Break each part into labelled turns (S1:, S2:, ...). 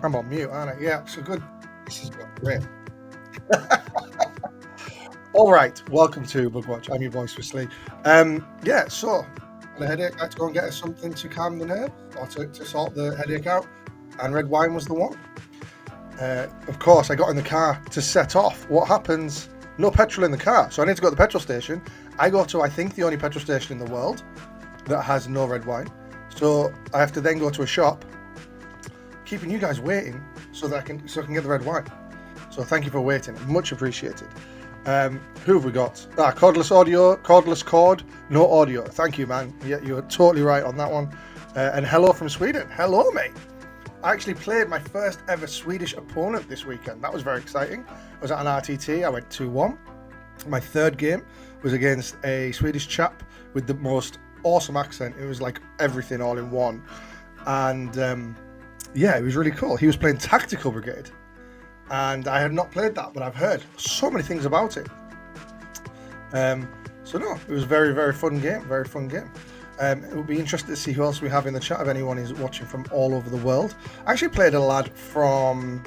S1: I'm on mute, aren't I? Yeah, so good. This is good. Great. All right, welcome to Bug Watch. I'm your voice for Slee. Yeah, so the headache, I had to go and get us something to calm the nerve or to sort the headache out, and red wine was the one. Of course, I got in the car to set off. What happens? No petrol in the car, so I need to go to the petrol station. I go to, I think, the only petrol station in the world that has no red wine. So I have to then go to a shop, keeping you guys waiting so that I can get the red wine. So thank you for waiting, much appreciated. Who have we got? Cordless audio, cordless cord, no audio. Thank you, man. Yeah, you're totally right on that one. And hello from Sweden. Hello, mate. I actually played my first ever Swedish opponent this weekend. That was very exciting. I was at an RTT. I went 2-1. My third game was against a Swedish chap with the most awesome accent. It was like everything all in one. And yeah, it was really cool. He was playing Tactical Brigade. And I had not played that, but I've heard so many things about it. So no, it was a very, very fun game. Very fun game. It would be interesting to see who else we have in the chat, if anyone is watching from all over the world. I actually played a lad from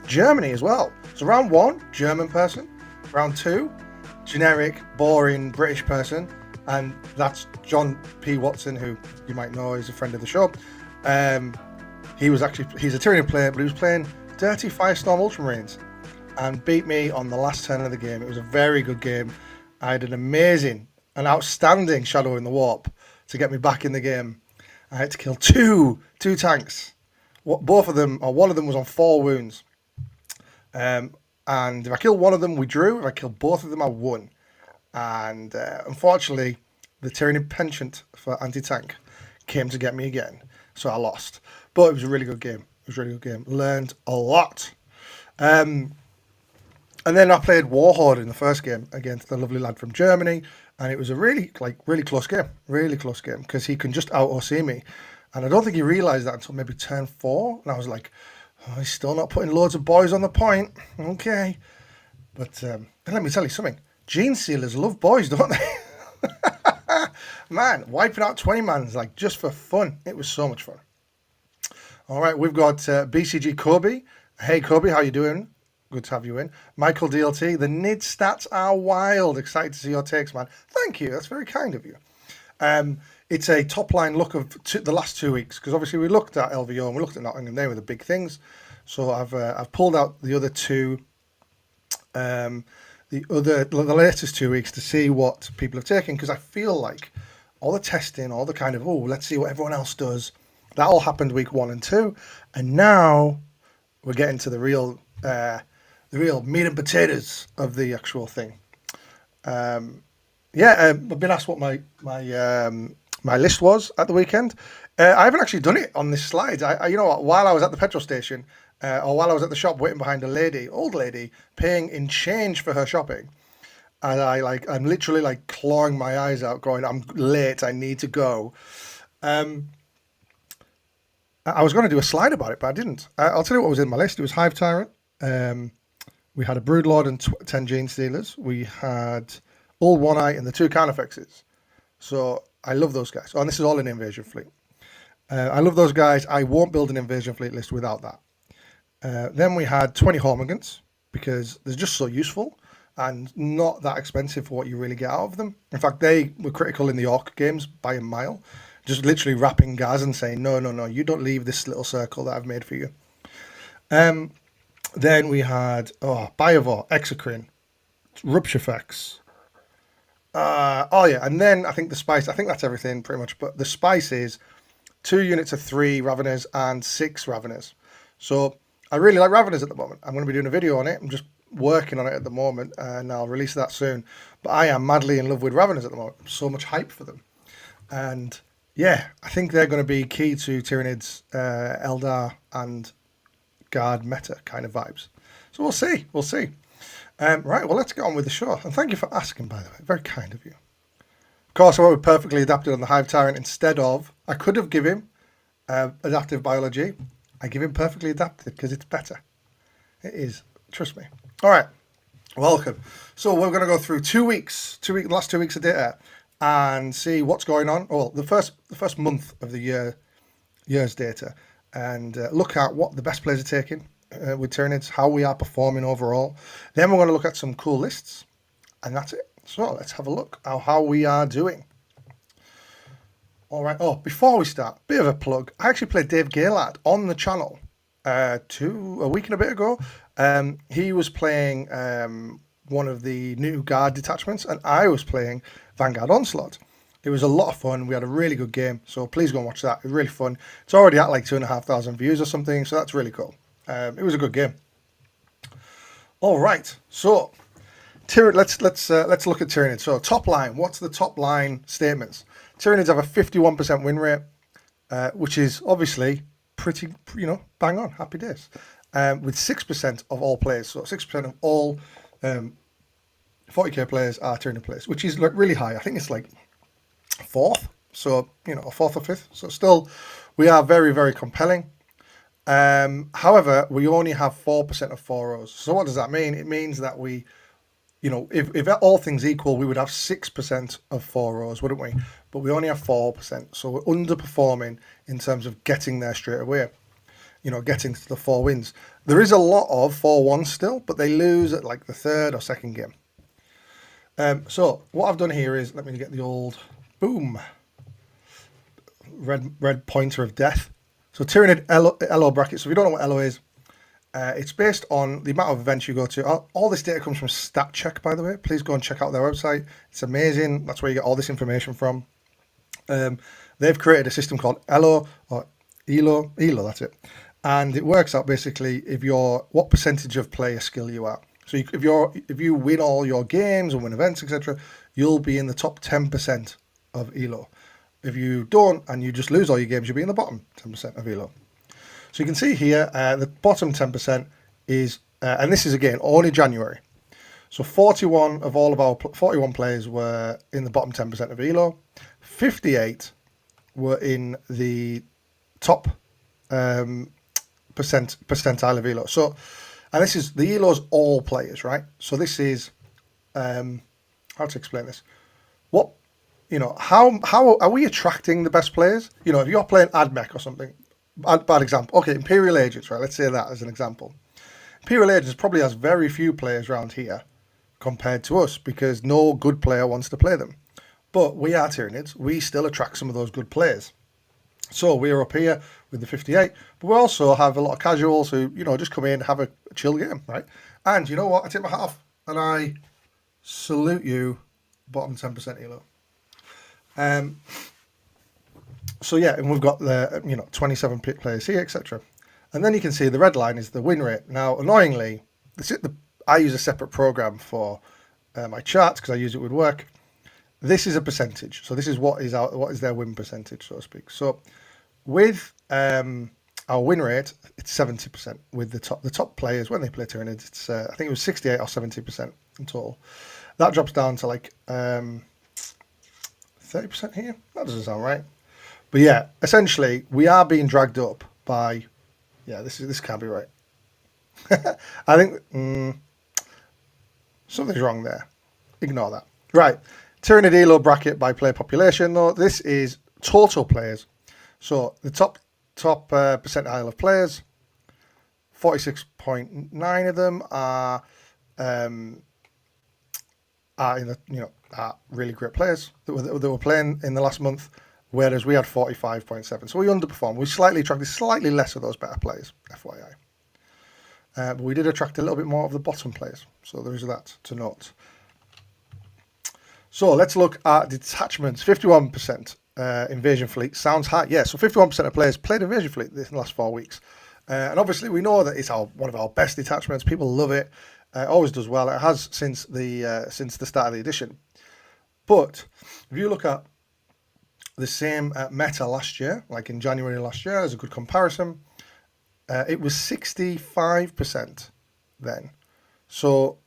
S1: Germany as well. So round 1, German person. Round 2, generic, boring British person. And that's John P. Watson, who you might know is a friend of the show. He's a Tyranid player, but he was playing Dirty Firestorm Ultramarines and beat me on the last turn of the game. It was a very good game. I had an outstanding Shadow in the Warp to get me back in the game. I had to kill two tanks. Both of them, or one of them, was on 4 wounds. And if I killed one of them, we drew. If I killed both of them, I won. And unfortunately, the Tyranid penchant for anti-tank came to get me again. So I lost. But it was a really good game. Learned a lot. And then I played Warhorde in the first game against the lovely lad from Germany. And it was a really close game. Really close game. Because he can just out-OC me. And I don't think he realised that until maybe turn 4. And I was like, oh, he's still not putting loads of boys on the point. Okay. But let me tell you something. Gene Sealers love boys, don't they? Man, wiping out 20 mans like just for fun. It was so much fun. All right, we've got BCG Kobe. Hey, Kobe, how you doing? Good to have you in. Michael DLT, the NID stats are wild. Excited to see your takes, man. Thank you. That's very kind of you. It's a top-line look of the last 2 weeks, because obviously we looked at LVO and we looked at Nottingham. They were the big things. So I've pulled out the other two, the latest 2 weeks to see what people have taken, because I feel like all the testing, all the kind of, let's see what everyone else does. That all happened week 1 and 2, and now we're getting to the real meat and potatoes of the actual thing. I've been asked what my list was at the weekend. I haven't actually done it on this slide. You know what? While I was at the petrol station, or while I was at the shop waiting behind old lady, paying in change for her shopping, and I'm literally clawing my eyes out, going, "I'm late. I need to go." I was going to do a slide about it, but I didn't. I'll tell you what was in my list. It was Hive Tyrant. We had a Broodlord and 10 Gene Stealers. We had all One Eye and the 2 Carnifexes. So I love those guys. And this is all in Invasion Fleet. I love those guys. I won't build an Invasion Fleet list without that. Then we had 20 Hormigans, because they're just so useful and not that expensive for what you really get out of them. In fact, they were critical in the Orc games by a mile. Just literally wrapping Gaz and saying, no, you don't leave this little circle that I've made for you. Then we had Biovore, Exocrine, Rupturefex. And then I think the spice, I think that's everything pretty much. But the spice is 2 units of 3 Raveners and 6 Raveners. So I really like Raveners at the moment. I'm going to be doing a video on it. I'm just working on it at the moment, and I'll release that soon. But I am madly in love with Raveners at the moment. So much hype for them. And yeah, I think they're going to be key to Tyranids, Eldar, and Guard meta kind of vibes. So we'll see. Right, well, let's get on with the show. And thank you for asking, by the way. Very kind of you. Of course, I went with Perfectly Adapted on the Hive Tyrant instead of... I could have given him Adaptive Biology. I give him Perfectly Adapted because it's better. It is. Trust me. All right. Welcome. So we're going to go through last 2 weeks of data and see what's going on. Well, the first month of the year's data, and look at what the best players are taking with Tyranids, how we are performing overall. Then we're going to look at some cool lists, and that's it. So let's have a look at how we are doing. All right. Oh, before we start, bit of a plug. I actually played Dave Gaylard on the channel a week and a bit ago. He was playing one of the new guard detachments, and I was playing Vanguard Onslaught. It was a lot of fun. We had a really good game, so please go and watch that. It was really fun. It's already at like 2,500 views or something, so that's really cool. It was a good game. All right, so let's look at Tyranids. So top line, what's the top line statements? Tyranids have a 51% win rate, which is obviously pretty, bang on. Happy days. With 6% of all players, so 6% of all 40k players are Tyranid players, which is like really high. I think it's like fourth, so a fourth or fifth. So still, we are very, very compelling. However, we only have 4% of 4-0s. So what does that mean? It means that we, if all things equal, we would have 6% of 4-0s, wouldn't we? But we only have 4%, so we're underperforming in terms of getting there straight away. Getting to the 4 wins. There is a lot of 4-1s still, but they lose at like the third or second game. So what I've done here is, let me get the old boom red pointer of death. So Tyranid LO bracket. So if you don't know what LO is, it's based on the amount of events you go to. All this data comes from StatCheck, by the way. Please go and check out their website. It's amazing. That's where you get all this information from. They've created a system called ELO or ELO, that's it. And it works out basically what percentage of player skill you are. So if you win all your games and win events, etc., you'll be in the top 10% of ELO. If you don't and you just lose all your games, you'll be in the bottom 10% of ELO. So you can see here, the bottom 10% is, and this is again only January. So 41 of all of our 41 players were in the bottom 10% of ELO. 58 were in the top percentile of ELO. So, and this is the ELO's all players, right? So this is how to explain this. How are we attracting the best players? If you're playing AdMech or something, bad example. Okay, Imperial Agents, right? Let's say that as an example. Imperial Agents probably has very few players around here compared to us because no good player wants to play them. But we are Tyranids. We still attract some of those good players. So we're up here with the 58, but we also have a lot of casuals who, just come in and have a chill game, right? And you know what? I take my hat off and I salute you, bottom 10% ELO. So yeah, and we've got the 27 players here, etc. And then you can see the red line is the win rate. Now, annoyingly, I use a separate program for my charts because I use it with work. This is a percentage. So this is what is their win percentage, so to speak. So with our win rate, it's 70% with the top players when they play Tyranids. It's I think it was 68 or 70% in total. That drops down to like 30% here. That doesn't sound right. But yeah, essentially we are being dragged up by this can't be right. I think something's wrong there. Ignore that. Right. Tyranid ELO bracket by player population, though. This is total players. So the top percentile of players, 46.9 of them are really great players that were playing in the last month, whereas we had 45.7. So we underperformed. We slightly attracted slightly less of those better players, FYI. But we did attract a little bit more of the bottom players. So there is that to note. So let's look at detachments. 51% invasion fleet sounds high. Yeah, so 51% of players played invasion fleet in the last 4 weeks. And obviously we know that it's one of our best detachments. People love it. Always does well. It has since the start of the edition. But if you look at the same meta last year, like in January last year, as a good comparison, it was 65% then. So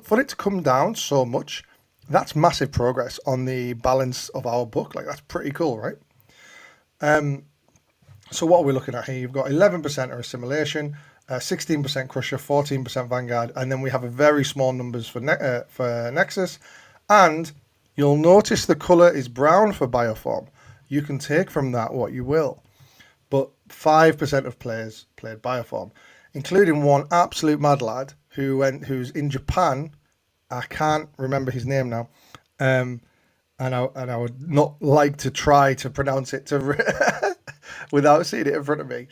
S1: for it to come down so much, that's massive progress on the balance of our book. Like, that's pretty cool, right? So what are we looking at here? You've got 11% are assimilation, 16% crusher, 14% vanguard, and then we have a very small numbers for Nexus. And you'll notice the color is brown for bioform. You can take from that what you will, but 5% of players played Bioform, including one absolute mad lad who's in Japan. I can't remember his name now, and I would not like to try to pronounce it without seeing it in front of me.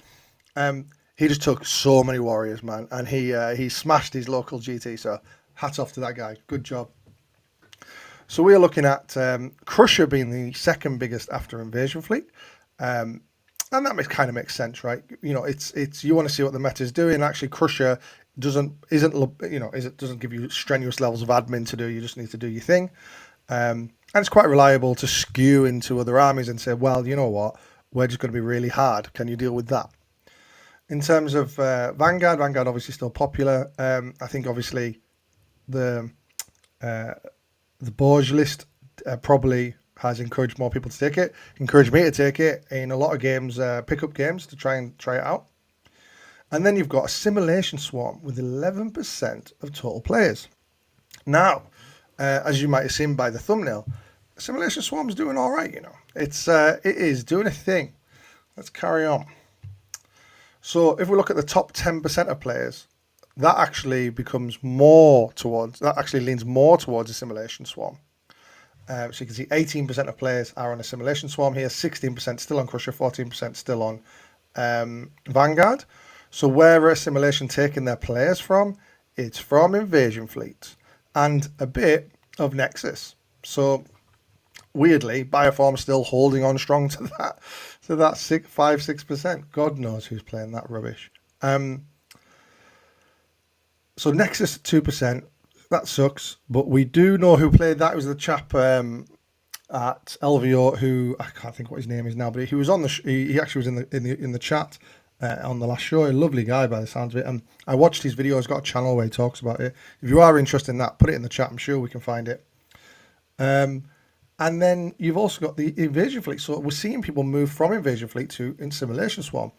S1: He just took so many warriors, man, and he smashed his local GT. So hats off to that guy. Good job. So we are looking at Crusher being the second biggest after Invasion Fleet. And that kind of makes sense, right? You know, it's you want to see what the meta is doing. Actually, Crusher doesn't give you strenuous levels of admin to do. You just need to do your thing, and it's quite reliable to skew into other armies and say, well, you know what, we're just going to be really hard. Can you deal with that? In terms of Vanguard obviously still popular. I think obviously the Borg list probably has encouraged more people to take it, encouraged me to take it in a lot of games, pickup games, to try it out. And then you've got a Simulation Swarm with 11% of total players. Now, as you might have seen by the thumbnail, Simulation Swarm's doing all right, you know. It is doing a thing. Let's carry on. So if we look at the top 10% of players, that actually leans more towards a Simulation Swarm. So you can see 18% of players are on a Simulation Swarm here, 16% still on Crusher, 14% still on Vanguard. So where are Simulation taking their players from? It's from Invasion Fleet and a bit of Nexus. So weirdly, Bioform's still holding on strong to that 5-6%. God knows who's playing that rubbish. So Nexus 2%. That sucks, but we do know who played that. It was the chap at LVO who I can't think what his name is now, but he was on he actually was in the chat on the last show. A lovely guy by the sounds of it, and I watched his video. He's got a channel where he talks about it. If you are interested in that, put it in the chat. I'm sure we can find it. And then you've also got the Invasion Fleet. So we're seeing people move from Invasion Fleet to Simulation Swarm.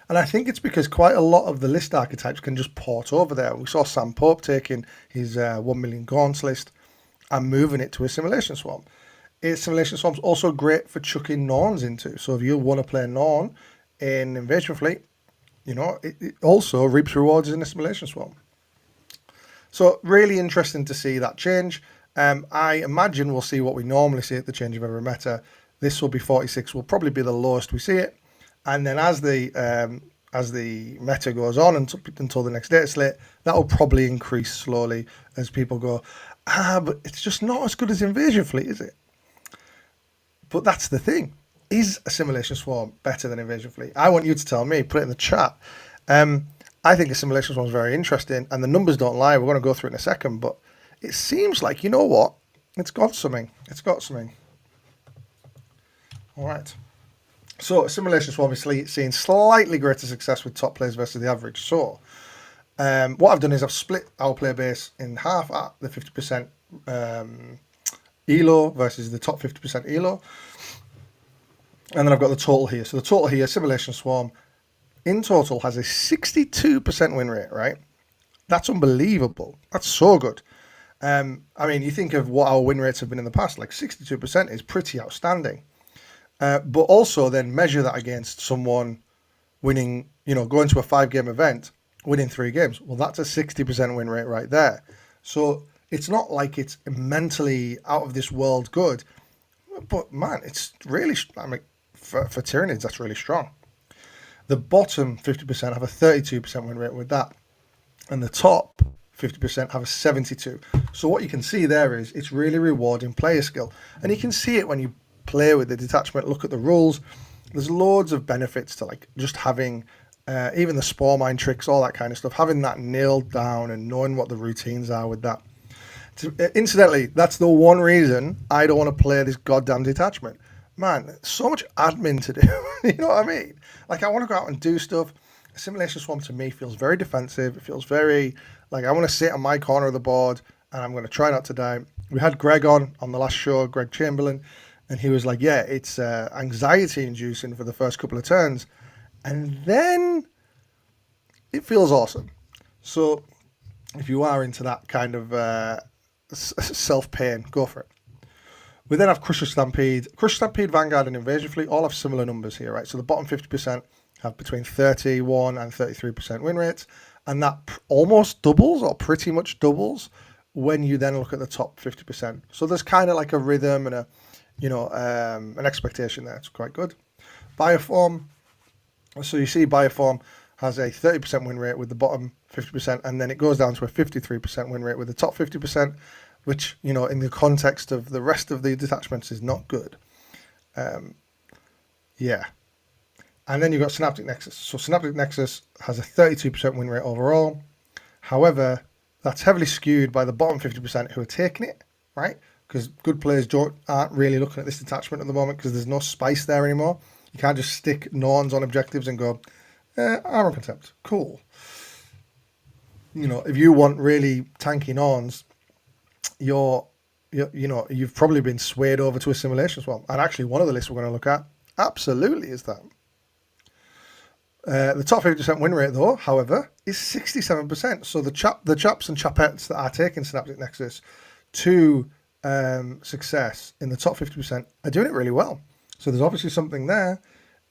S1: And I think it's because quite a lot of the list archetypes can just port over there. We saw Sam Pope taking his 1 million Gaunts list and moving it to a Simulation Swarm. Simulation Swarm's also great for chucking Norns into. So if you want to play Norn in Invasion Fleet, you know, it also reaps rewards in a Simulation Swarm. So really interesting to see that change. I imagine we'll see what we normally see at the change of every meta. This will be 46, will probably be the lowest we see it. And then as the meta goes on until the next data slate, that will probably increase slowly as people go, but it's just not as good as Invasion Fleet, is it? But that's the thing. Is a Simulation Swarm better than Invasion Fleet? I want you to tell me. Put it in the chat. I think a Simulation Swarm is very interesting, and the numbers don't lie. We're going to go through it in a second, but it seems like, you know what? It's got something. It's got something. All right. So Simulation Swarm is seeing slightly greater success with top players versus the average. So what I've done is I've split our player base in half at the 50% ELO versus the top 50% ELO. And then I've got the total here. So the total here, Simulation Swarm, in total has a 62% win rate, right? That's unbelievable. That's so good. I mean, you think of what our win rates have been in the past, like 62% is pretty outstanding. But also then measure that against someone winning, you know, going to a 5-game event, winning 3 games. Well, that's a 60% win rate right there. So it's not like it's mentally out of this world good. But man, it's really, I mean, for Tyranids, that's really strong. The bottom 50% have a 32% win rate with that. And the top 50% have a 72. So what you can see there is it's really rewarding player skill. And you can see it when you play with the detachment, look at the rules. There's loads of benefits to like just having even the spore mine tricks, all that kind of stuff, having that nailed down and knowing what the routines are with that. Incidentally, that's the one reason I don't want to play this goddamn detachment. Man, so much admin to do. You know what I mean? Like, I want to go out and do stuff. Simulation Swarm to me feels very defensive. It feels very like I want to sit on my corner of the board and I'm going to try not to die. We had Greg on the last show, Greg Chamberlain, and he was like, yeah, it's anxiety inducing for the first couple of turns. And then it feels awesome. So if you are into that kind of self-pain, go for it. We then have Crusher Stampede, Vanguard, and Invasion Fleet all have similar numbers here, right? So the bottom 50% have between 31 and 33% win rates, and that almost doubles or pretty much doubles when you then look at the top 50%. So there's kind of like a rhythm and a, an expectation there. It's quite good. Bioform. So you see Bioform has a 30% win rate with the bottom 50%, and then it goes down to a 53% win rate with the top 50%, which, in the context of the rest of the detachments is not good. Yeah. And then you've got Synaptic Nexus. So Synaptic Nexus has a 32% win rate overall. However, that's heavily skewed by the bottom 50% who are taking it, right? Because good players aren't really looking at this detachment at the moment because there's no spice there anymore. You can't just stick Norns on objectives and go, armor contempt, cool. If you want really tanky Norns, you've probably been swayed over to assimilation swarm. And actually, one of the lists we're going to look at absolutely is that. The top 50% win rate, though, however, is 67%. So the chaps and chapettes that are taking Synaptic Nexus to success in the top 50% are doing it really well. So there's obviously something there.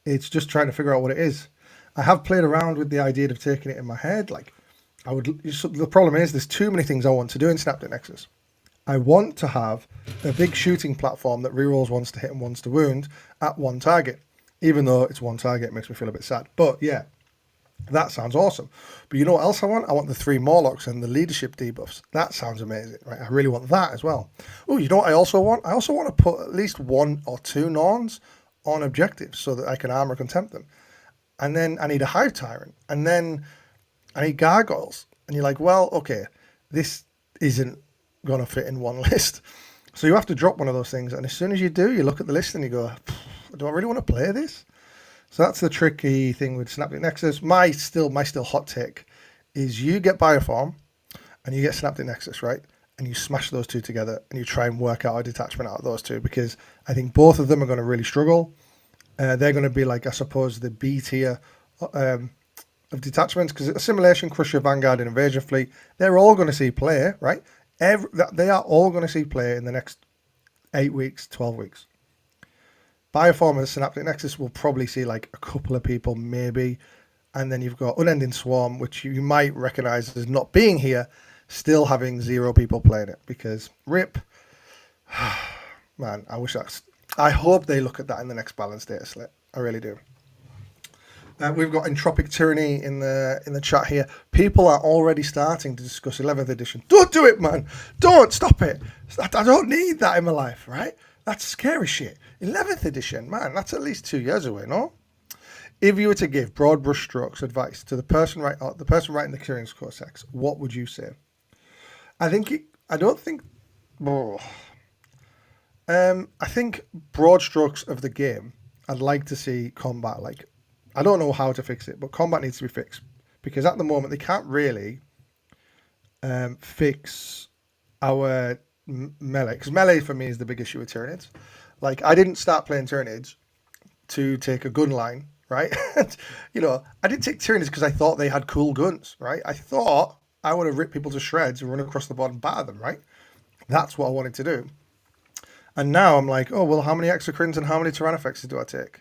S1: It's just trying to figure out what it is. I have played around with the idea of taking it in my head. The problem is there's too many things I want to do in Synaptic Nexus. I want to have a big shooting platform that rerolls once to hit and once to wound at one target. Even though it's one target, it makes me feel a bit sad. But yeah, that sounds awesome. But you know what else I want? I want the 3 Morlocks and the leadership debuffs. That sounds amazing, right? I really want that as well. Oh, you know what I also want? I also want to put at least 1 or 2 Norns on objectives so that I can armor contempt them. And then I need a Hive Tyrant. And then I need Gargoyles. And you're like, well, okay, this isn't going to fit in one list. So you have to drop one of those things. And as soon as you do, you look at the list and you go, do I really want to play this? So that's the tricky thing with Synaptic Nexus. My still hot take is you get Bioform and you get Synaptic Nexus, right? And you smash those two together and you try and work out a detachment out of those two, because I think both of them are going to really struggle. They're going to be like, I suppose, the B tier of detachments, because Assimilation, Crusher, Vanguard, and Invasion Fleet, they're all going to see play, right? They are all going to see play in the next 8 weeks, 12 weeks. Bioform and Synaptic Nexus will probably see like a couple of people, maybe. And then you've got Unending Swarm, which you might recognize as not being here, still having 0 people playing it, because RIP. Man, I hope they look at that in the next balanced data slit. I really do. We've got Entropic Tyranny in the chat here. People are already starting to discuss 11th edition. Don't do it, man. Don't. Stop it. I don't need that in my life, right? That's scary shit. 11th edition, man, that's at least 2 years away, no? If you were to give broad brushstrokes advice to the person writing the Curious Cortex, what would you say? I think broad strokes of the game, I'd like to see combat. Like, I don't know how to fix it, but combat needs to be fixed, because at the moment they can't really fix our melee, because melee for me is the big issue with Tyranids. Like, I didn't start playing Tyranids to take a gun line, right? I didn't take Tyranids because I thought they had cool guns, right? I thought I would have ripped people to shreds and run across the board and batter them, right? That's what I wanted to do. And now I'm like, oh, well, how many Exocrines and how many Tyrannofexes do I take?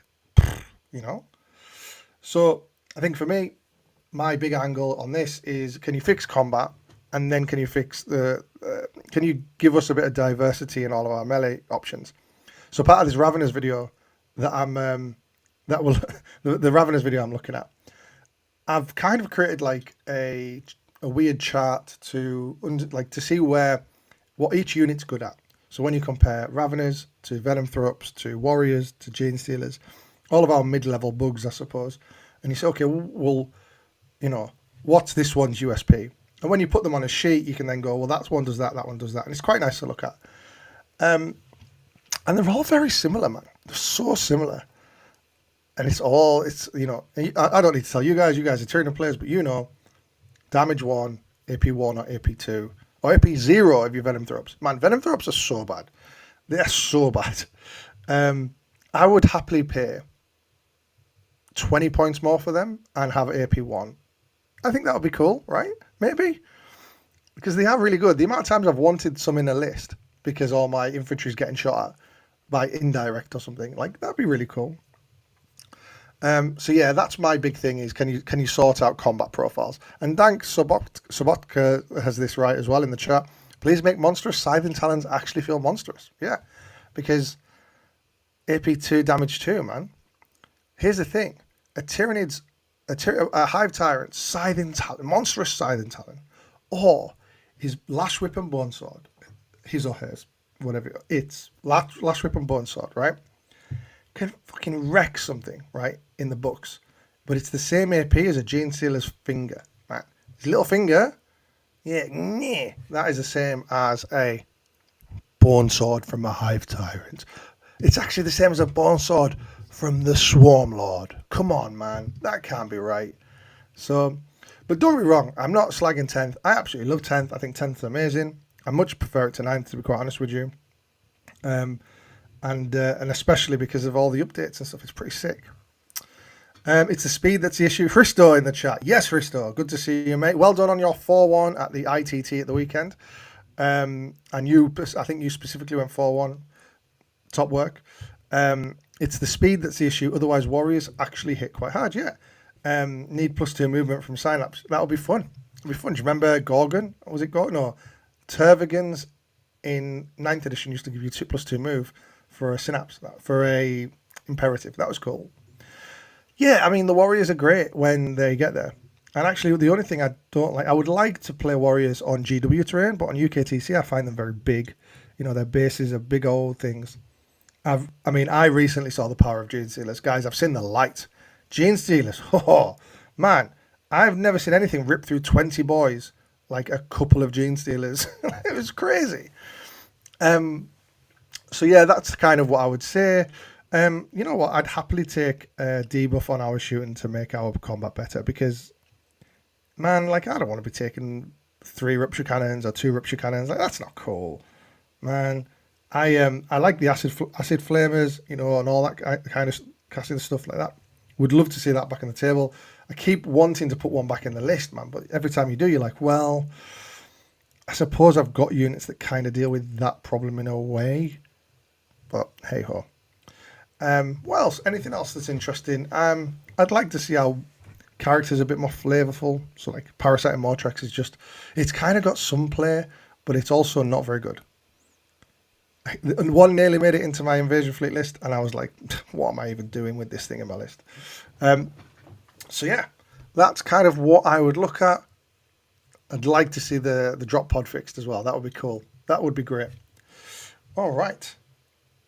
S1: So I think for me, my big angle on this is, can you fix combat? And then can you fix can you give us a bit of diversity in all of our melee options? So part of this Ravenous video that the Ravenous video I'm looking at, I've kind of created like a weird chart to see what each unit's good at. So when you compare Ravenous to Venomthropes to Warriors to Gene Stealers, all of our mid-level bugs, I suppose, and you say, okay, well, what's this one's USP? And when you put them on a sheet, you can then go, well, that one does that, that one does that. And it's quite nice to look at. And they're all very similar, man. They're so similar. And I don't need to tell you guys are Tyranid players, but damage 1, AP 1 or AP 2, or AP 0 if you're Venomthropes. Man, Venomthropes are so bad. They're so bad. I would happily pay 20 points more for them and have AP 1. I think that would be cool, right? Maybe. Because they are really good. The amount of times I've wanted some in a list because all my infantry is getting shot at by indirect or something, like, that'd be really cool. So yeah, that's my big thing is can you sort out combat profiles? And Dank Sobotka has this right as well in the chat. Please make monstrous Scything Talons actually feel monstrous. Yeah, because AP2 damage 2, man. Here's the thing: a Tyranids, a Hive Tyrant, Scything Talon, monstrous Scything Talon, or his Lash Whip and Bone Sword, his or hers, whatever it's Lash Whip and Bone Sword, right? Can fucking wreck something, right, in the books. But it's the same AP as a Gene Stealer's finger, right? His little finger, yeah, that is the same as a Bone Sword from a Hive Tyrant. It's actually the same as a Bone Sword from the Swarm Lord. Come on, man. That can't be right. So, but don't be wrong. I'm not slagging 10th. I absolutely love 10th. I think 10th is amazing. I much prefer it to 9th, to be quite honest with you. And especially because of all the updates and stuff. It's pretty sick. It's the speed that's the issue. Christo in the chat. Yes, Christo. Good to see you, mate. Well done on your 4-1 at the ITT at the weekend. And you, I think you specifically went 4-1. Top work. It's the speed that's the issue. Otherwise, warriors actually hit quite hard. Yeah. Need +2 movement from Synapse. That'll be fun. It'll be fun. Do you remember Gorgon? Was it Gorgon? No. Tervigans in 9th edition used to give you +2 move for a Synapse, for a Imperative. That was cool. Yeah, I mean, the warriors are great when they get there. And actually, the only thing I don't like, I would like to play warriors on GW terrain, but on UKTC, I find them very big. You know, their bases are big old things. I recently saw the power of Gene Stealers. Guys, I've seen the light. Gene Stealers, oh, man, I've never seen anything rip through 20 boys like a couple of Gene Stealers. It was crazy. So yeah, that's kind of what I would say. You know what? I'd happily take a debuff on our shooting to make our combat better because, man, like I don't want to be taking 3 rupture cannons or 2 rupture cannons. Like that's not cool, man. I like the acid flamers, you know, and all that kind of casting stuff like that. Would love to see that back on the table. I keep wanting to put one back in the list, man, but every time you do, you're like, well, I suppose I've got units that kind of deal with that problem in a way. But hey ho. What else? Anything else that's interesting? I'd like to see how characters are a bit more flavorful. So like Parasite and Mortrex is just, it's kind of got some play, but it's also not very good. And one nearly made it into my Invasion Fleet list, and I was like, what am I even doing with this thing in my list? So yeah, that's kind of what I would look at. I'd like to see the drop pod fixed as well. That would be cool. That would be great. All right.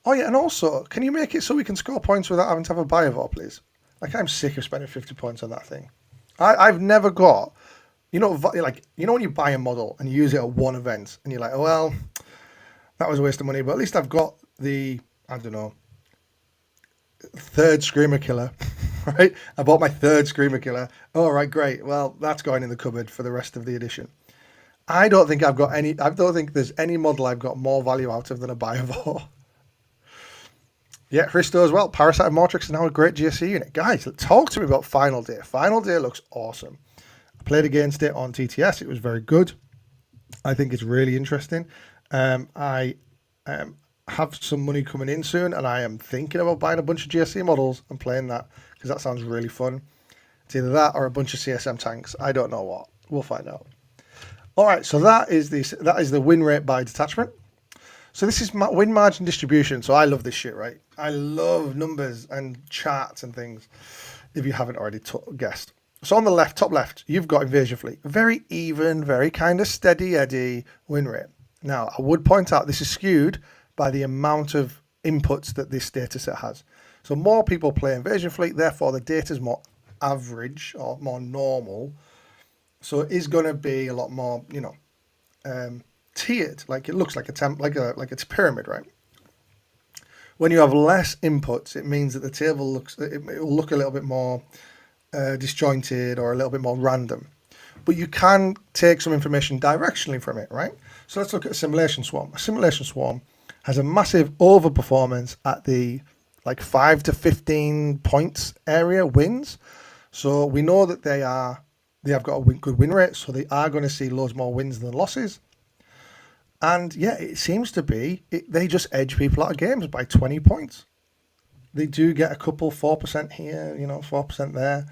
S1: Oh yeah, and also, can you make it so we can score points without having to have a Biovore, please? Like, I'm sick of spending 50 points on that thing. I've never got, you know, like, you know when you buy a model and you use it at one event, and you're like, oh, well, that was a waste of money, but at least I've got the, I don't know, 3rd Screamer Killer, right? I bought my 3rd Screamer Killer. Oh, right, great. Well, that's going in the cupboard for the rest of the edition. I don't think there's any model I've got more value out of than a Biovore. Yeah, Christo as well. Parasite and Mortrix is now a great GSC unit. Guys, talk to me about Final Day. Final Day looks awesome. I played against it on TTS. It was very good. I think it's really interesting. I have some money coming in soon, and I am thinking about buying a bunch of GSC models and playing that because that sounds really fun. It's either that or a bunch of CSM tanks. I don't know what. We'll find out. All right, so that is the win rate by detachment. So this is my win margin distribution. So I love this shit, right? I love numbers and charts and things, if you haven't already guessed. So on the left, top left, you've got Invasion Fleet. Very even, very kind of steady Eddie win rate. Now, I would point out this is skewed by the amount of inputs that this data set has. So more people play Invasion Fleet, therefore the data is more average or more normal. So it is going to be a lot more, you know, tiered. Like it looks like like it's a pyramid, right? When you have less inputs, it means that the table it will look a little bit more disjointed or a little bit more random. But you can take some information directionally from it, right? So let's look at a simulation swarm. A simulation swarm has a massive overperformance at the like 5 to 15 points area wins. So we know that they have got a good win rate, so they are going to see loads more wins than losses. And yeah, it seems to be they just edge people out of games by 20 points. They do get a couple 4% here, 4% there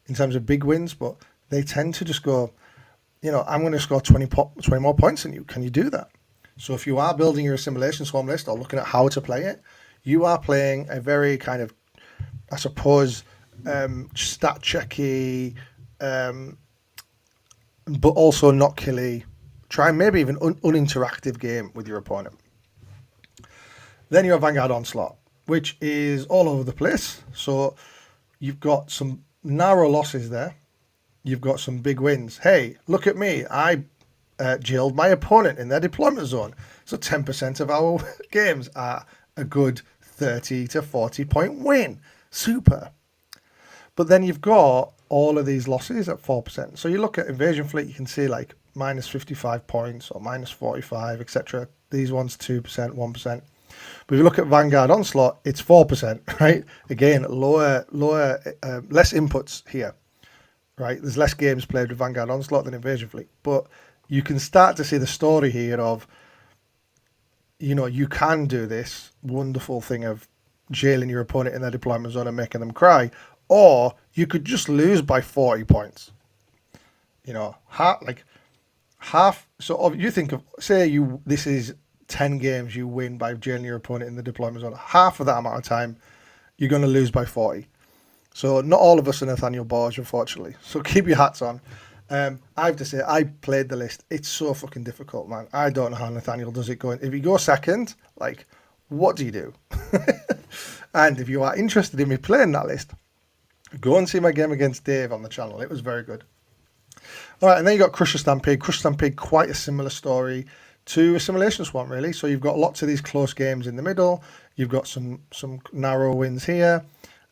S1: in terms of big wins, but they tend to just go, I'm going to score 20 more points than you. Can you do that? So if you are building your assimilation swarm list or looking at how to play it, you are playing a very kind of, I suppose, stat checky, but also not killy, try maybe even uninteractive game with your opponent. Then you have Vanguard Onslaught, which is all over the place. So you've got some narrow losses there. You've got some big wins. Hey, look at me. I jailed my opponent in their deployment zone. So 10% of our games are a good 30 to 40 point win. Super. But then you've got all of these losses at 4%. So you look at Invasion Fleet, you can see like minus 55 points or minus 45, etc. These ones 2%, 1%. But if you look at Vanguard Onslaught, it's 4%, right? Again, less inputs here, right? There's less games played with Vanguard Onslaught than Invasion Fleet. But you can start to see the story here of, you can do this wonderful thing of jailing your opponent in their deployment zone and making them cry, or you could just lose by 40 points. Half. So you think of, say this is 10 games you win by jailing your opponent in the deployment zone. Half of that amount of time, you're going to lose by 40. So not all of us are Nathaniel Borge, unfortunately. So keep your hats on. I have to say, I played the list. It's so fucking difficult, man. I don't know how Nathaniel does it going. If you go second, what do you do? And if you are interested in me playing that list, go and see my game against Dave on the channel. It was very good. All right, and then you got Crusher Stampede. Crusher Stampede, quite a similar story to Assimilation Swarm, really. So you've got lots of these close games in the middle. You've got some narrow wins here,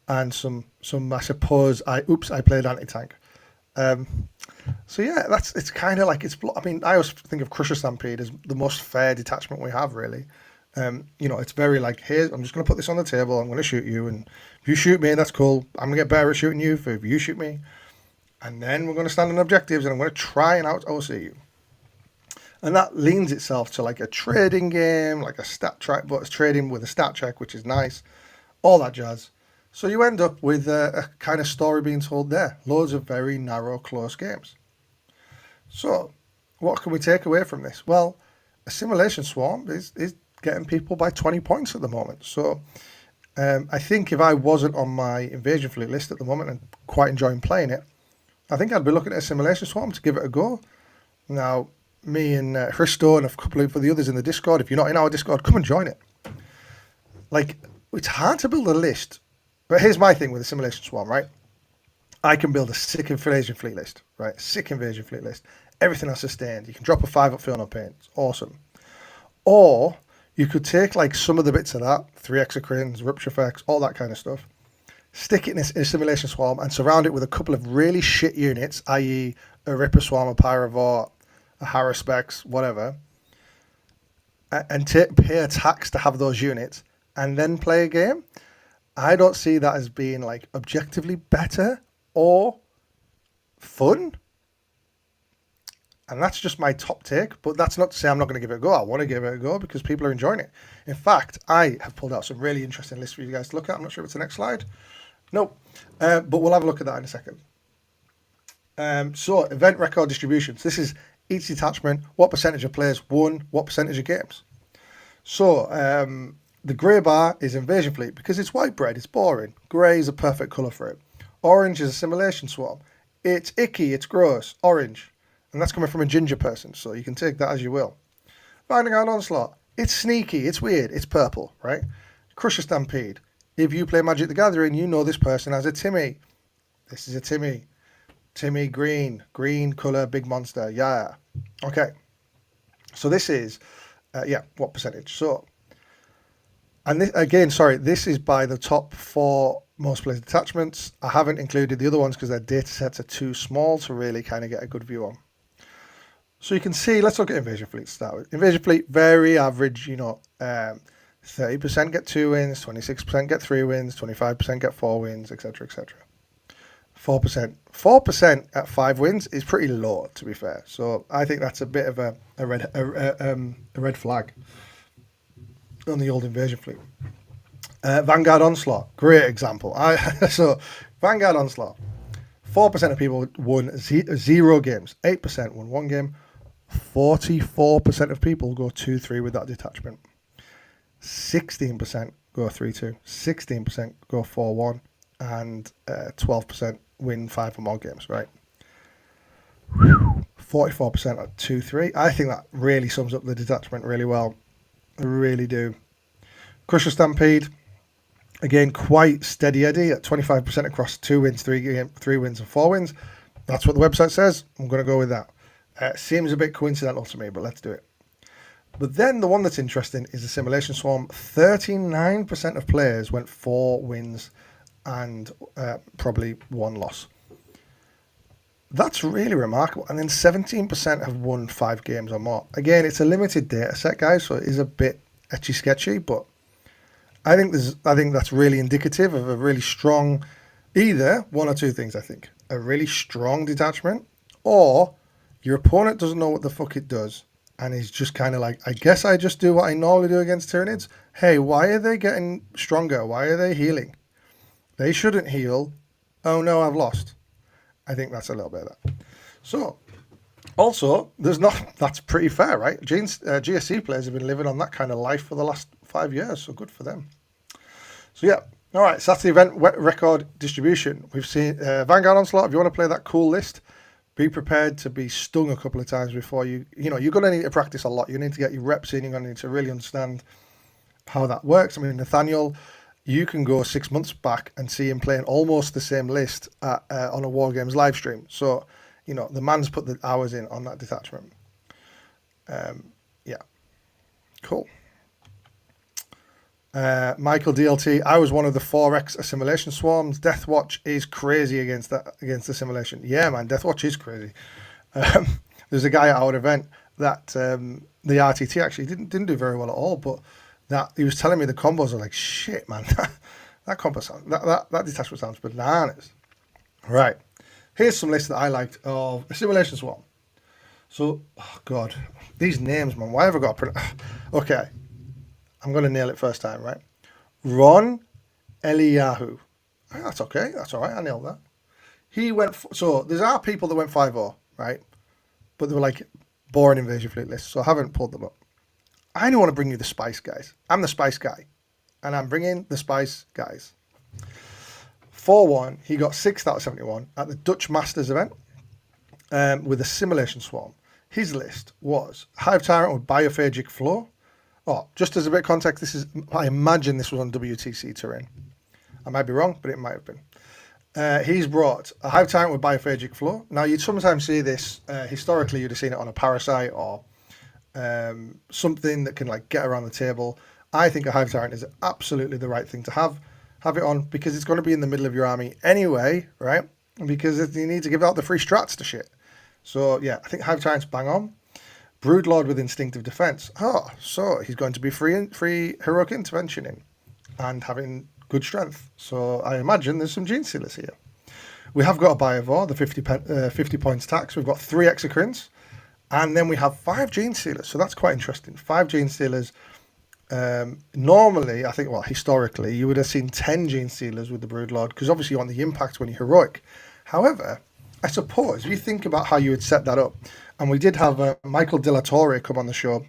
S1: and some I suppose I played anti-tank. So yeah, it's kind of like I always think of Crusher Stampede as the most fair detachment we have, really. It's very like, here, I'm just going to put this on the table. I'm going to shoot you, and if you shoot me, that's cool. I'm going to get better at shooting you if you shoot me, and then we're going to stand on objectives, and I'm going to try and out OC you. And that leans itself to like a trading game, like a stat track, but it's trading with a stat check, which is nice, all that jazz. So you end up with a kind of story being told there. Loads of very narrow, close games. So what can we take away from this? Well, Assimilation Swarm is getting people by 20 points at the moment. So I think if I wasn't on my Invasion Fleet list at the moment and quite enjoying playing it, I think I'd be looking at Assimilation Swarm to give it a go. Now, me and Christo and a couple of the others in the Discord, if you're not in our Discord, come and join it. It's hard to build a list. But here's my thing with Assimilation Swarm, right? I can build a sick Invasion Fleet list, right? Sick Invasion Fleet list. Everything is sustained. You can drop a 5 up Feel No Pain. It's awesome. Or you could take some of the bits of that, 3 Exocrines, Rupture Effects, all that kind of stuff, stick it in a Assimilation Swarm and surround it with a couple of really shit units, i.e. a Ripper Swarm, a Pyrovore, a Haruspex, whatever, and pay a tax to have those units and then play a game. I don't see that as being objectively better or fun. And that's just my top take, but that's not to say I'm not going to give it a go. I want to give it a go because people are enjoying it. In fact, I have pulled out some really interesting lists for you guys to look at. I'm not sure if it's the next slide. Nope. But we'll have a look at that in a second. So event record distributions. This is each detachment, what percentage of players won, what percentage of games. So the grey bar is Invasion Fleet because it's white bread, it's boring. Grey is a perfect colour for it. Orange is Assimilation Swarm. It's icky, it's gross, orange. And that's coming from a ginger person, so you can take that as you will. Vanguard Onslaught. It's sneaky, it's weird, it's purple, right? Crusher Stampede. If you play Magic the Gathering, you know this person as a Timmy. This is a Timmy. Timmy green. Green colour, big monster. Yeah. Okay. So this is, what percentage? So, and this, again, sorry, this is by the top 4 most played detachments. I haven't included the other ones because their data sets are too small to really kind of get a good view on. So you can see, let's look at Invasion Fleet to start with. Invasion Fleet, very average, 30% get 2 wins, 26% get 3 wins, 25% get 4 wins, etc., etc. 4%. 4% at 5 wins is pretty low, to be fair. So I think that's a bit of a red flag on the old Invasion Fleet. Vanguard Onslaught, great example. So Vanguard Onslaught, 4% of people won 0 games, 8% won 1 game, 44% of people go 2-3 with that detachment, 16% go 3-2, 16% go 4-1, and 12% win 5 or more games, right? 44% at 2-3. I think that really sums up the detachment really well. I really do. Crusher Stampede, again, quite steady Eddie at 25% across 2 wins, 3 wins, and 4 wins. That's what the website says. I'm going to go with that. Seems a bit coincidental to me, but let's do it. But then the one that's interesting is the Simulation Swarm. 39% of players went 4 wins and probably 1 loss. That's really remarkable. And then 17% have won 5 games or more. Again, it's a limited data set, guys, so it is a bit etchy sketchy, but I think that's really indicative of a really strong, either one or two things. I think a really strong detachment, or your opponent doesn't know what the fuck it does, and is just kind of like, I guess I just do what I normally do against Tyranids. Hey, why are they getting stronger? Why are they healing? They shouldn't heal. Oh no, I've lost. I think that's a little bit of that. So, also, that's pretty fair, right? GSC players have been living on that kind of life for the last 5 years, so good for them. So yeah, all right, so that's the event record distribution. We've seen Vanguard Onslaught. If you want to play that cool list, be prepared to be stung a couple of times before you're going to need to practice a lot. You need to get your reps in. You're going to need to really understand how that works. I mean, Nathaniel, you can go 6 months back and see him playing almost the same list on a War Games live stream. So, the man's put the hours in on that detachment. Yeah, cool. Michael DLT, I was one of the 4x assimilation swarms. Deathwatch is crazy against the simulation. Yeah, man, Deathwatch is crazy. There's a guy at our event that the RTT actually didn't do very well at all, but that he was telling me the combos are like shit, man. that combo sound that detachment sounds bananas. Right, here's some lists that I liked of assimilation swarm. So, oh god, these names, man. Why have I got to okay, I'm going to nail it first time, right? Ron Eliyahu. That's okay. That's all right. I nailed that. He went... So, there's our people that went 5-0, right? But they were like boring Invasion Fleet lists, so I haven't pulled them up. I only want to bring you the Spice guys. I'm the Spice guy. And I'm bringing the Spice guys. 4-1. He got 6th out of 71 at the Dutch Masters event with a Simulation Swarm. His list was Hive Tyrant with Biophagic Flow. Oh, just as a bit of context, I imagine this was on WTC terrain. I might be wrong, but it might have been. He's brought a Hive Tyrant with Biophagic Flow. Now, you'd sometimes see this, historically, you'd have seen it on a Parasite or something that can like get around the table. I think a Hive Tyrant is absolutely the right thing to have it on, because it's going to be in the middle of your army anyway, right? Because you need to give out the free strats to shit. So, yeah, I think Hive Tyrant's bang on. Broodlord with Instinctive Defense. Oh, so he's going to be free Heroic Intervention in and having good strength. So I imagine there's some Gene Stealers here. We have got a Biovore, the 50 points tax. We've got 3 Exocrines. And then we have 5 Gene Stealers. So that's quite interesting. 5 Gene Stealers. Normally, I think, well, historically, you would have seen 10 Gene Stealers with the Broodlord, because obviously you want the impact when you're heroic. However, I suppose if you think about how you would set that up, and we did have Michael De La Torre come on the show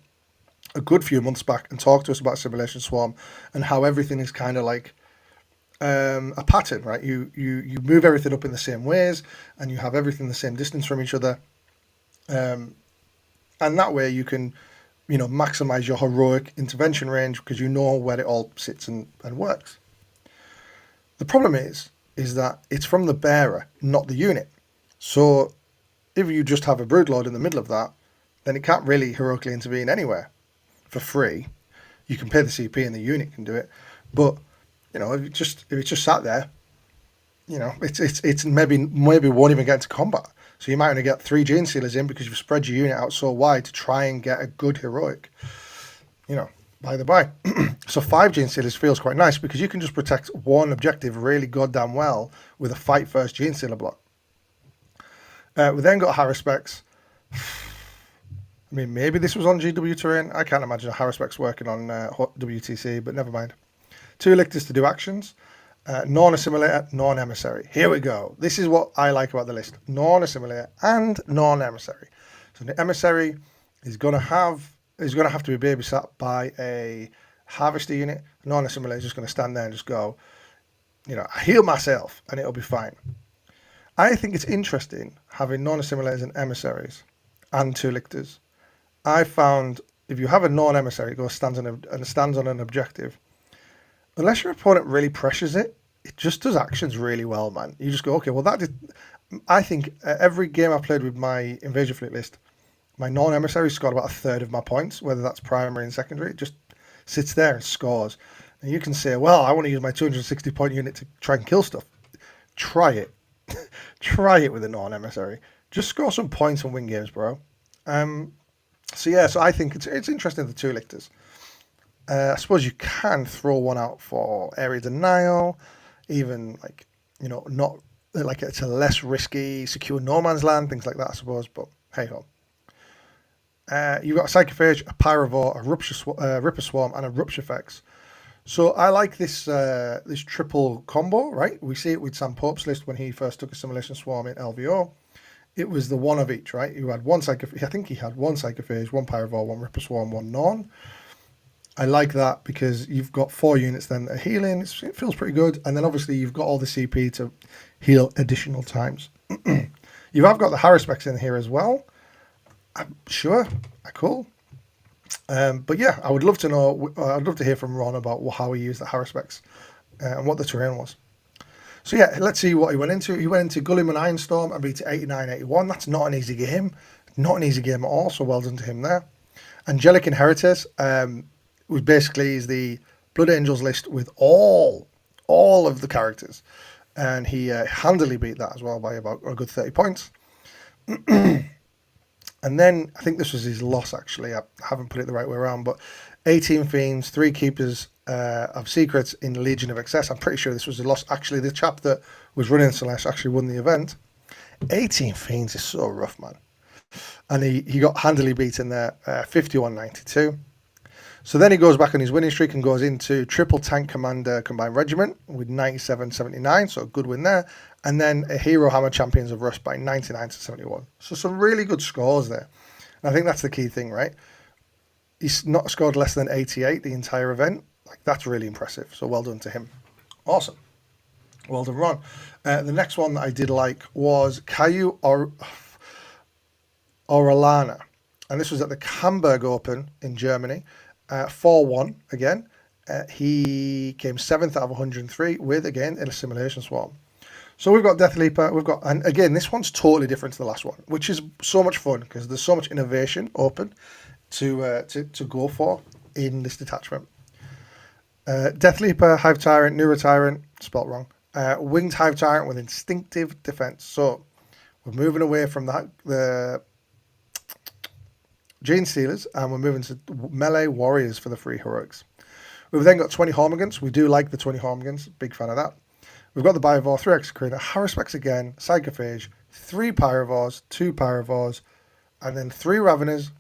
S1: a good few months back and talk to us about Simulation Swarm and how everything is kind of like a pattern, right? You move everything up in the same ways, and you have everything the same distance from each other, and that way you can, maximize your heroic intervention range because you know where it all sits and works. The problem is that it's from the bearer, not the unit. So if you just have a Broodlord in the middle of that, then it can't really heroically intervene anywhere for free. You can pay the CP and the unit can do it, but if it's just sat there, it's maybe won't even get into combat. So you might only get 3 Gene Stealers in because you've spread your unit out so wide to try and get a good heroic. By the by. So 5 Gene Stealers feels quite nice because you can just protect one objective really goddamn well with a fight first Gene Stealer block. We then got Haruspex. I mean, maybe this was on GW terrain. I can't imagine a Haruspex working on WTC, but never mind. 2 lictors to do actions. Non-assimilator, non-emissary. Here we go. This is what I like about the list. Non-assimilator and non-emissary. So the emissary is going to have to be babysat by a harvester unit. Non-assimilator is just going to stand there and just go, I heal myself and it'll be fine. I think it's interesting having non-assimilators and emissaries and 2 lictors. I found if you have a non-emissary, it goes stands on an objective. Unless your opponent really pressures it, it just does actions really well, man. You just go, okay, well, that did. I think every game I played with my Invasion Fleet list, my non-emissary scored about 1/3 of my points, whether that's primary and secondary. It just sits there and scores. And you can say, well, I want to use my 260-point unit to try and kill stuff. Try it. Try it with a non-emissary. Just score some points and win games, bro. So I think it's interesting, the 2 lictors. I suppose you can throw one out for area denial, even not like it's a less risky, secure no man's land, things like that, I suppose. But hey ho. You've got a Psychophage, a Pyrovore, a Ripper Swarm, and a Rupture Effects. So I like this this triple combo, right? We see it with Sam Pope's list when he first took Assimilation Swarm in LVO. It was the one of each, right? You had one Psychophage, I think he had one Psychophage, one Pyrovore, one Ripper Swarm, one Non. I like that because you've got 4 units then that are healing. It feels pretty good. And then obviously you've got all the CP to heal additional times. You have got the Haruspecs in here as well. I'm sure. Cool. But yeah, I would love to know. I'd love to hear from Ron about how he used the Haruspecs and what the terrain was. So yeah, let's see what he went into. He went into Gulliman Ironstorm and beat it 89-81. That's not an easy game. Not an easy game at all. So well done to him there. Angelic Inheritors, was basically is the Blood Angels list with all of the characters, and he handily beat that as well by about a good 30 points. And then I think this was his loss, actually. I haven't put it the right way around, but 18 Fiends, 3 Keepers of Secrets in Legion of Excess. I'm pretty sure this was a loss. Actually, the chap that was running Celeste actually won the event. 18 Fiends is so rough, man. And he got handily beaten there, 51-92. So then he goes back on his winning streak and goes into Triple Tank Commander Combined Regiment with 97-79, so a good win there. And then a Hero Hammer Champions of Rust by 99-71. So some really good scores there. And I think that's the key thing, right? He's not scored less than 88 the entire event. Like, that's really impressive. So well done to him. Awesome. Well done, Ron. The next one that I did like was Caillou Orellana. And this was at the Hamburg Open in Germany. 4-1 again. He came 7th out of 103 with, again, an Assimilation Swarm. So we've got Death Leaper, and again, this one's totally different to the last one, which is so much fun because there's so much innovation open to go for in this detachment. Death Leaper, Hive Tyrant, Neuro Tyrant, spelt wrong. Winged Hive Tyrant with Instinctive Defense. So we're moving away from the Gene Stealers, and we're moving to Melee Warriors for the 3 Heroics. We've then got 20 Hormigans. We do like the 20 Hormigans. Big fan of that. We've got the Biovore, 3 Execrator, Haruspecs again, Psychophage, 3 Pyrovores, 2 Pyrovores, and then 3 Raveners,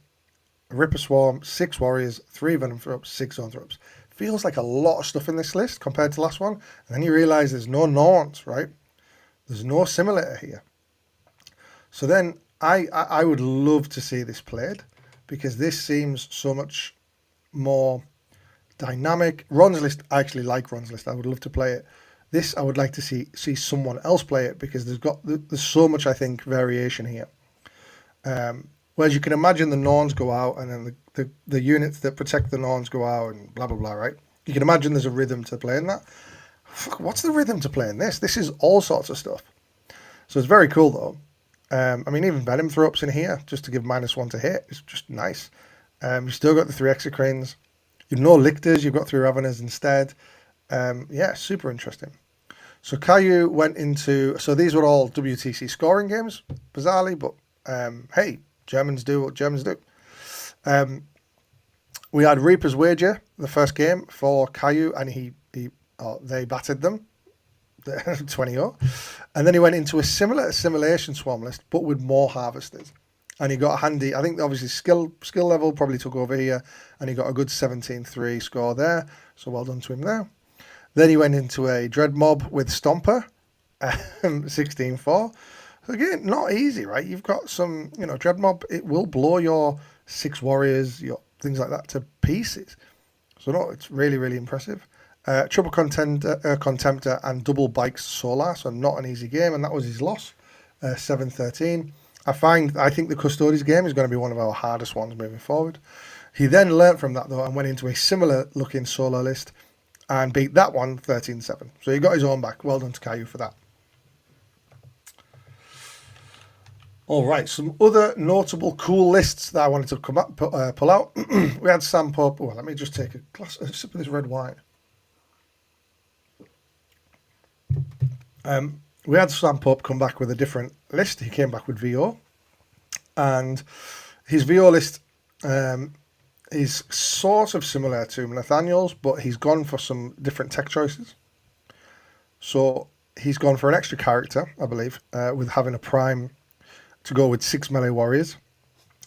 S1: Ripper Swarm, 6 Warriors, 3 Venom Throps, 6 Zone Throps. Feels like a lot of stuff in this list compared to the last one. And then you realise there's no Norns, right? There's no Assimilator here. So then I would love to see this played because this seems so much more dynamic. Ron's list, I actually like Ron's list. I would love to play it. This, I would like to see someone else play it because there's so much, I think, variation here. Whereas you can imagine the Norns go out and then the units that protect the Norns go out and blah, blah, blah, right? You can imagine there's a rhythm to playing that. Fuck, what's the rhythm to playing this? This is all sorts of stuff. So it's very cool, though. I mean, even Venom Throps in here, just to give -1 to hit. It's just nice. You've still got the 3 Execranes. You've no Lictors. You've got 3 Raveners instead. Yeah, super interesting. So Caillou went into... So these were all WTC scoring games, bizarrely. But, hey, Germans do what Germans do. We had Reaper's Wager, the first game for Caillou, and they battered them. 20-0. And then he went into a similar Assimilation Swarm list, but with more Harvesters. And he got a handy, I think obviously skill level probably took over here, and he got a good 17-3 score there. So well done to him there. Then he went into a Dread Mob with Stomper, 16-4. Again, not easy, right? You've got some, Dread Mob, it will blow your 6 warriors, your things like that to pieces. So no, it's really, really impressive. Triple Contemptor and Double Bikes Solar, so not an easy game, and that was his loss, 7-13. I think the Custodies game is going to be one of our hardest ones moving forward. He then learnt from that, though, and went into a similar-looking solo list and beat that one 13-7. So he got his own back. Well done to Caillou for that. All right, some other notable cool lists that I wanted to pull out. We had Sam Pope. Oh, let me just take a sip of this red wine. We had Sam Pope come back with a different list. He came back with VO. And his VO list is sort of similar to Nathaniel's, but he's gone for some different tech choices. So he's gone for an extra character, I believe, with having a prime to go with 6 melee warriors,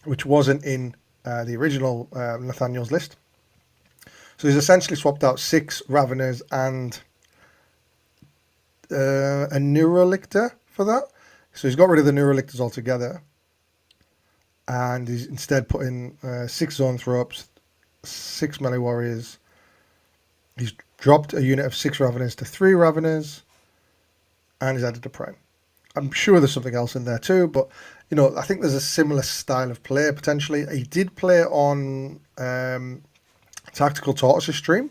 S1: which wasn't in the original Nathaniel's list. So he's essentially swapped out 6 Raveners and a Neurolictor for that. So he's got rid of the Neurolictors altogether. And he's instead put in 6 Zoanthropes, 6 melee warriors. He's dropped a unit of 6 Raveners to 3 Raveners. And he's added a prime. I'm sure there's something else in there too, but I think there's a similar style of play potentially. He did play on Tactical Tortoise's stream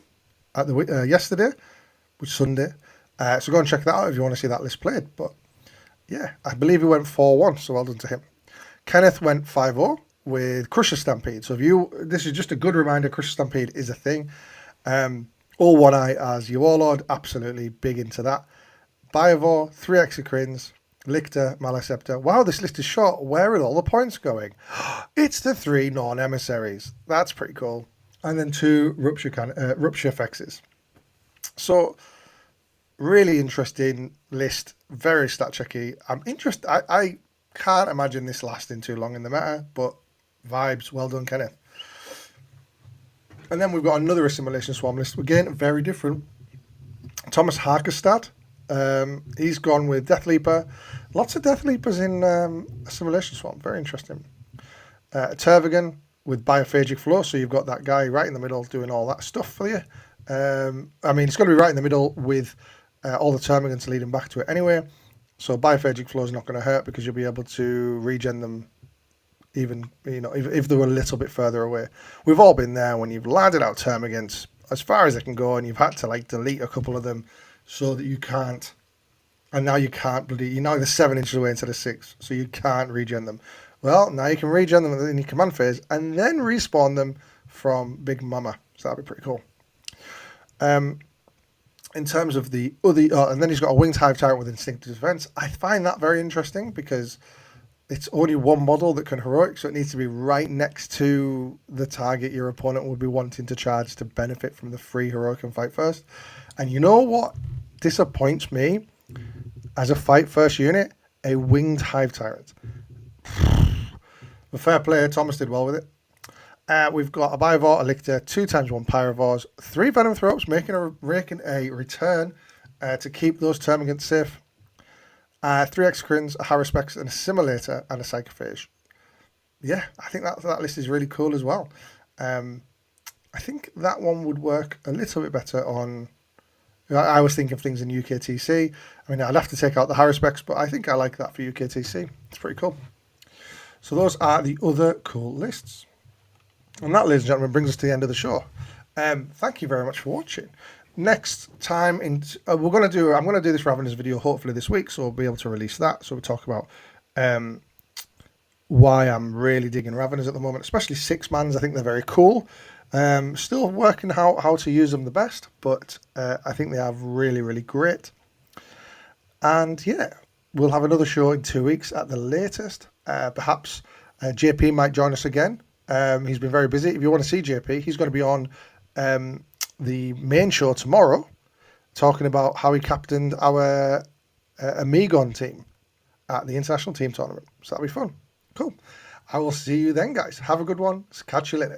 S1: at the yesterday, which is Sunday. So go and check that out if you want to see that list played. But yeah, I believe he went 4-1, so well done to him. Kenneth went 5-0 with Crusher Stampede. So this is just a good reminder, Crusher Stampede is a thing. All One Eye as your Warlord, absolutely big into that. Biovore, 3 Exocrines, Lictor, Maleceptor. Wow, this list is short. Where are all the points going? It's the 3 non-emissaries. That's pretty cool. And then 2 Rupture Fexes. So, really interesting list. Very stat checky. I'm interested. I can't imagine this lasting too long in the meta, but vibes. Well done, Kenneth. And then we've got another Assimilation Swarm list. Again, very different. Thomas Harkestad. He's gone with Death Leaper. Lots of Death Leapers in Assimilation Swarm. Very interesting. Tervigan with Biophagic Flow. So you've got that guy right in the middle doing all that stuff for you. I mean, it's going to be right in the middle with all the Termagants leading back to it anyway. So Biophagic Flow is not going to hurt because you'll be able to regen them even, if they were a little bit further away. We've all been there when you've landed out Termagants as far as they can go and you've had to delete a couple of them so that you can't, and now you can't you're now they're 7 inches away instead of 6, so you can't regen them. Well, now you can regen them in your command phase and then respawn them from Big Mama. So that'd be pretty cool. In terms of the other, and then he's got a Winged Hive Tyrant with Instinctive Defense. I find that very interesting because it's only one model that can heroic, so it needs to be right next to the target your opponent would be wanting to charge to benefit from the free heroic and fight first. And you know what disappoints me as a fight first unit? A Winged Hive Tyrant. A fair player, Thomas did well with it. We've got a Biovore, a Lictor, 2x1 Pyrovores, 3 Venom Thropes, making a return to keep those Termagants safe. 3 Exocrines, a Haruspex, and a Simulator, and a Psychophage. Yeah, I think that list is really cool as well. I think that one would work a little bit better on... I was thinking of things in UKTC. I mean, I'd have to take out the Haruspex, but I think I like that for UKTC. It's pretty cool. So those are the other cool lists. And that, ladies and gentlemen, brings us to the end of the show. Thank you very much for watching. Next time, I'm going to do this Ravenous video hopefully this week, so we'll be able to release that. So we'll talk about why I'm really digging Ravenous at the moment, especially 6-mans. I think they're very cool. Still working how to use them the best, but I think they are really, really great. And yeah, we'll have another show in 2 weeks at the latest. Perhaps JP might join us again. He's been very busy. If you want to see JP, he's going to be on the main show tomorrow, talking about how he captained our Amigon team at the International Team Tournament. So that'll be fun. Cool. I will see you then, guys. Have a good one. Catch you later.